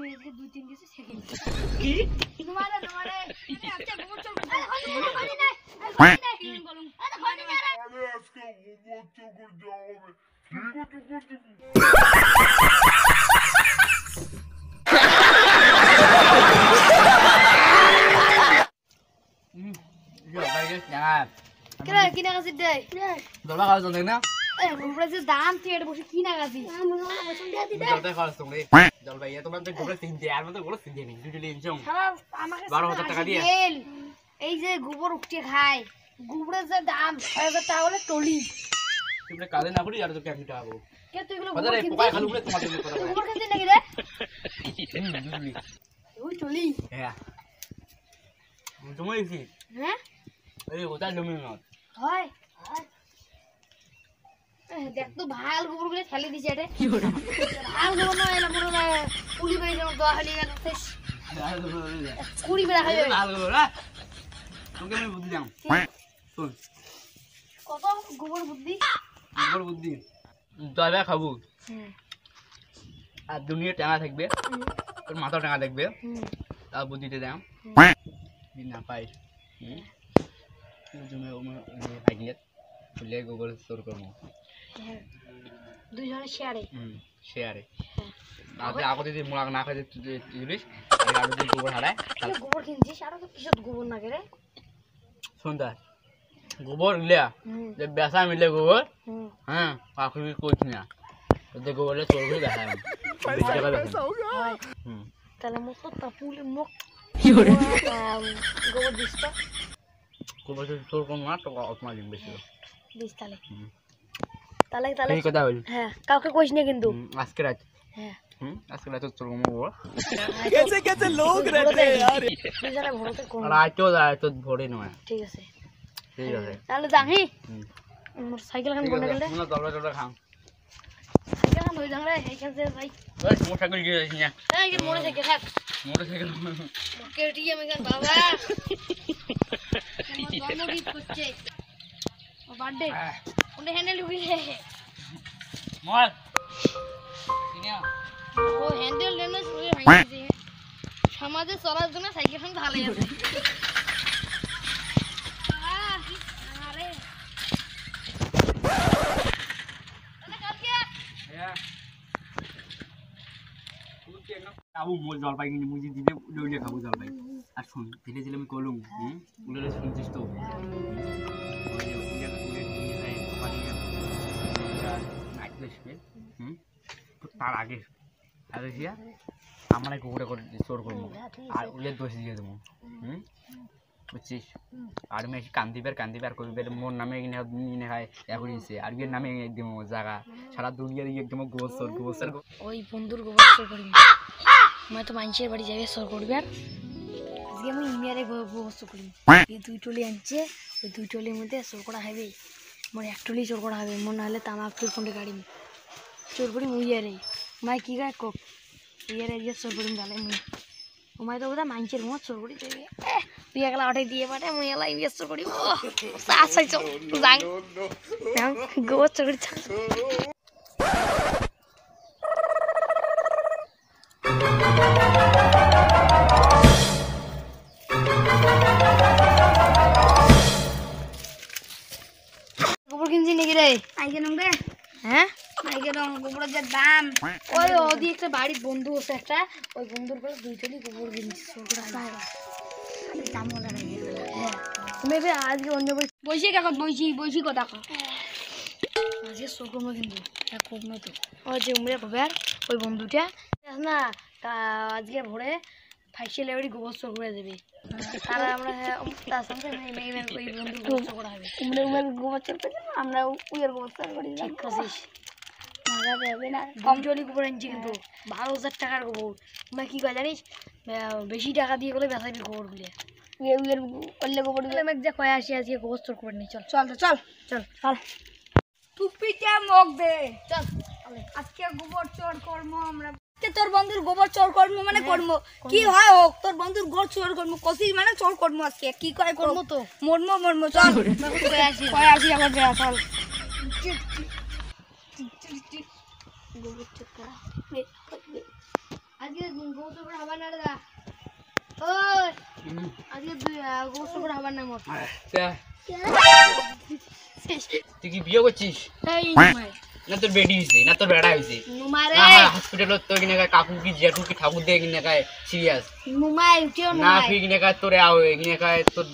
মেরে দুই তিন কিছু সেকেন্ড কি তোমারে আচ্ছা গোবর চল আরে কি বলুন আরে আজকে গোবর চোর যাওয়া হবে কেরা কিনা গাছি দেই দলবা খাওয়া চলে না এ গোবরের যে দাম থেকে বসে কিনা গাছি বসে দিয়া দি দে জলটা খাওয়া চলে জলবা ইয়া তোমার তো গোবর তিন দিয়ে আর মতো গোবর তিন দিয়ে নেই দুটো লিঞ্চং সারা আমাকে 12,000 টাকা দিয়ে এই যে গোবর উঠে খায় গোবরের যে দাম 6000 টাকা হলে টলি তুমি কালে না করি আর তো কেমন টাকা হবে কে তুই গুলো বাজারে পোকা খালু বলে তোমাদের কথা বলে গোবর কিনতে নাকি রে দুলি ওই টলি হ্যাঁ তুমি কি হ্যাঁ এই ওটা জমি না হয় দেখ তো ভাল গোবর গুলো ফেলে দিছে এটা ভাল গোবর না এলা মনে হয় কুড়ি বেড়ে যাও দোয়া হলি গেল শেষ কুড়ি বেড়া খাবে লাল গোবর না তোকে আমি বুদ্ধি দাও শুন কত গোবর বুদ্ধি গোবর বুদ্ধি দয়া খাবো হুম আর দুনিয়া টাঙা থাকবে তোর মাথা টাঙা থাকবে তা বুদ্ধিতে দাও দিন না পাই তুমি আইডিয়া ফুলে গোবর স্টোর করবো দুইজনে শেয়ারে শেয়ারে আগতে যদি মোড়া না খাই তুলিস আর যদি গোবর হারায় গোবর কিনছিস আরো তো কিসব গোবর না করে শুনতা গোবর লিয়া যে বেসা মিলে গোবর হ্যাঁ পাখি কইছ না ওতে গোবরে চোর করে দেখায় তাহলে মুখ তো তাপুলে মুখ গোবর দিস তো গোবর চোর কোন না তো অপমা দিন বেশি দিস তাহলে এই কথা বল হ্যাঁ কাউকে কইস না কিন্তু আজকে রাত হ্যাঁ আজকে রাত চোর গোবর कैसे लोग रहते हैं यार দুজনে ভরতে কোন রাতও যায় তো ভরে নয় ঠিক আছে ঠিক আছে তাহলে যাহি মোর সাইকেল খান বনে গেলে না দলবা খাম সাইকেল খান হই যাংরে এইখান যে ভাই ওই মোটরসাইকেল গিয়ে যাইছি না এই যে মোরে সাইকেল থাক মোটরসাইকেল কেটিএম এখান বাবা জন্মদিন করছে ও বার্থডে ওনে হ্যান্ডেল উগিলে মল কিনা ও হ্যান্ডেল লেনে শুয়ে ভাঙিছে সমাজে চলার জন্য সাইকেল খান ভালো আছে আরে খাবো মোর জলপাই কিনে মুজি দিলে উড়ে খাবো জলপাই আর শুন ধীরে ধীরে আমি কলুম উড়ে শুনছিস তো তার আগে আমরা কুকুরে করে চোর করবো আর উলের দোষ দিয়ে দেবো বুঝছিস আর আমি কান্দিবার করবি মোর নামে কিনে খায় এখনইছে আর বিয়ের নামে একদম জায়গা সারা দুনিয়ার একদম গোবর ওই বন্ধুর গোবর চোর করি মই তো মানুষের বাড়ি যাবে চোর করবি আর আজকে আমি ইমিয়ারে গোবর চোর করি এই দুই টলি আনছে ওই দুই টলির মধ্যে চোর করা হবে মোর এক টলি চোর করা হবে মনে হলে তামাক চোর কোনটা গাড়ি চোর করি মুইয়ারে মাই কি গায় কোক ইয়ারে দিয়ে চোর করি গালে মুই ওমাই তো বোধহয় মানুষের মত চোর করি দেবে তুই একলা অটাই দিয়ে পাঠে মুই এলা ইমিয়ার চোর করি ও সাসাই চোর যাই গোবর চোর করি গোবর কিনছি নাকি রে আইকে নং রে হ্যাঁ আইকে নং গোবরের যে দাম ওই ওদি একটা বাড়ির বন্ধু আছে একটা ওই বন্ধুর কাছে দুই টলি গোবর কিনছি সরকার দাম ওলা লাগে হ্যাঁ তুমি বে আজকে অন্য বইছি কাকত বইছি কথা কও আজকে সরকার কিন্তু এক খুব না তো ওই যে উমরে খবর ওই বন্ধুটা না আজকে ভোরে ফাইসে লেবড়ি গোবর চোর করে দেবে তারা আমরা তার সঙ্গে মেয়েমের ওই বন্ধু গোবর চোর করা হবে উমরে গোবর চোর করে আমরা উইয়ের গোবর চোর করি ঠিক আছিস মজা দেবে না কম জলি গোবর আনছি কিন্তু 12,000 টাকার গোবর তোমরা কি কয় জানিস বেশি টাকা দিয়ে বলে বেচাবি গোবরগুলো উইয়ের করলে গোবর দিলে আমি যা কয় আসি আজকে গোবর চোর করে নি চল টুপিটা মগ দে চল আজকে গোবর চোর করব আমরা তোর বন্ধুর গোবর চোর করব মানে করব কি হয় হোক তোর বন্ধুর গোবর চোর করব কসি মানে চোর করব আজকে কি কয় করব তো মরম চল কয় আসি আবার যা চল গোবর চোর করা আজকে গোবর গোসল করে হবার না দাদা ওই আজকে গোসল করে হবার না মোর তুই কি বিয়ে করছিস এই না তোর বেডি হইছে না তোর বেড়া হইছে নুমারে না হসপিটালত তো কিনে গায় কাকু কি জেঠু কি ঠাকুর দিয়ে কিনে গায় সিরিয়াস নুমাই উঠিও না নুমাই ফি কিনে গায় তোরে আও কিনে গায় তোর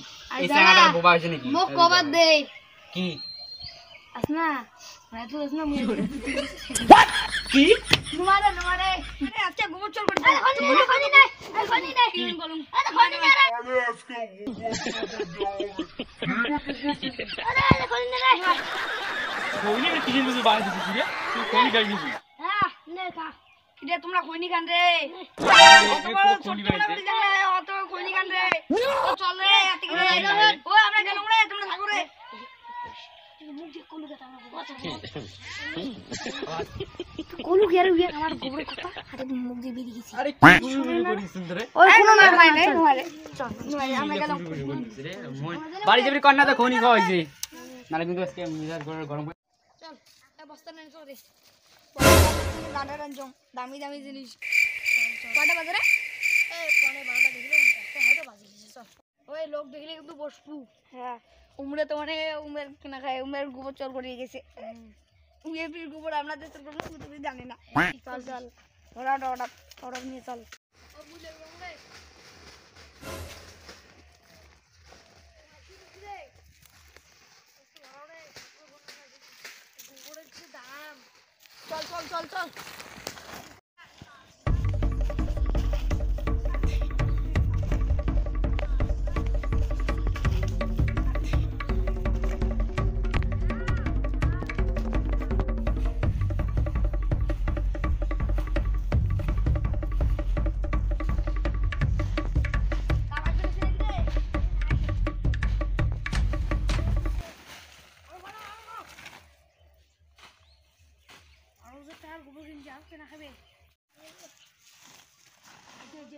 এই সাঙ্গাটা বোবা হইছে নাকি মোক কবার দে কি আসনা মানে তুই আসনা মুই কি নুমারে নুমারে আরে আচ্ছা গোবর চল করে আরে খনি নাই আরে খনি নাই কি বলুম আরে খনি নাই আরে আজকে আরে খনি নাই কইনি রে তিন বছর বাইরে দিছিস রে তুই কইনি গাই দিছিস হ্যাঁ নে কা কিরে তোমরা খনি খান রে অত খনি খান রে ও চল রে এত করে ও আমরা গেলাম রে তোমরা থাকো রে মুখ দিয়ে কলু কথা আমরা কলু কি আর আমার গোবরের কথা আরে মুখ দিয়ে বেরিয়ে গেছে আরে কি গুলি করিস রে ওই কোনো মার নাই রে তোমারে চল আমরা গেলাম রে বাড়ি যাবি কন্যা তো খনি খাওয়া হইছে নালে কিন্তু আজকে মিজাজ গরম চল এই বস্তা নিয়ে চল রে দাদা রঞ্জন দামি দামি জিনিস কয়টা বাজে রে এই পনে 12টা দেখলে একটা হয়তো বাজে চল ওই লোক দেখলে কিন্তু বসবু হ্যাঁ উমরে তো মানে উমের কিনা খায় উমের গোবর চল করে গেছে উমের ফির গোবর আমরা তো চল করব তুমি জানি না চল চল ওরা ওরা নিয়ে চল ও বুঝে গেলে চল চল চল চল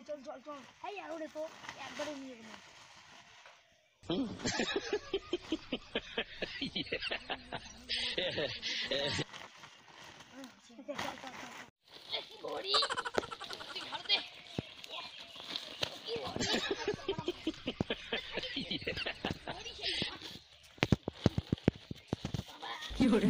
চল চল চল এই আর ওরে তো একবারে নিয়ে গেল কি করে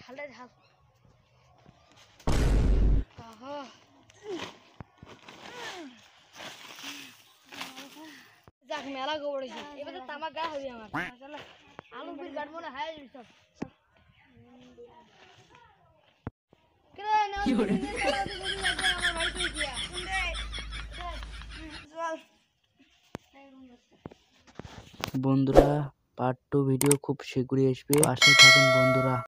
ঢালে ঢাল যাক মেলা গোবরেছে এবার তো তামাক গা হবে আমার আলু ফির কাটবো না হাই সব কি করে আমার বাড়িতে গিয়া বন্ধুরা পার্ট 2 ভিডিও খুব শীঘ্রই আসবে, পাশে থাকুন বন্ধুরা।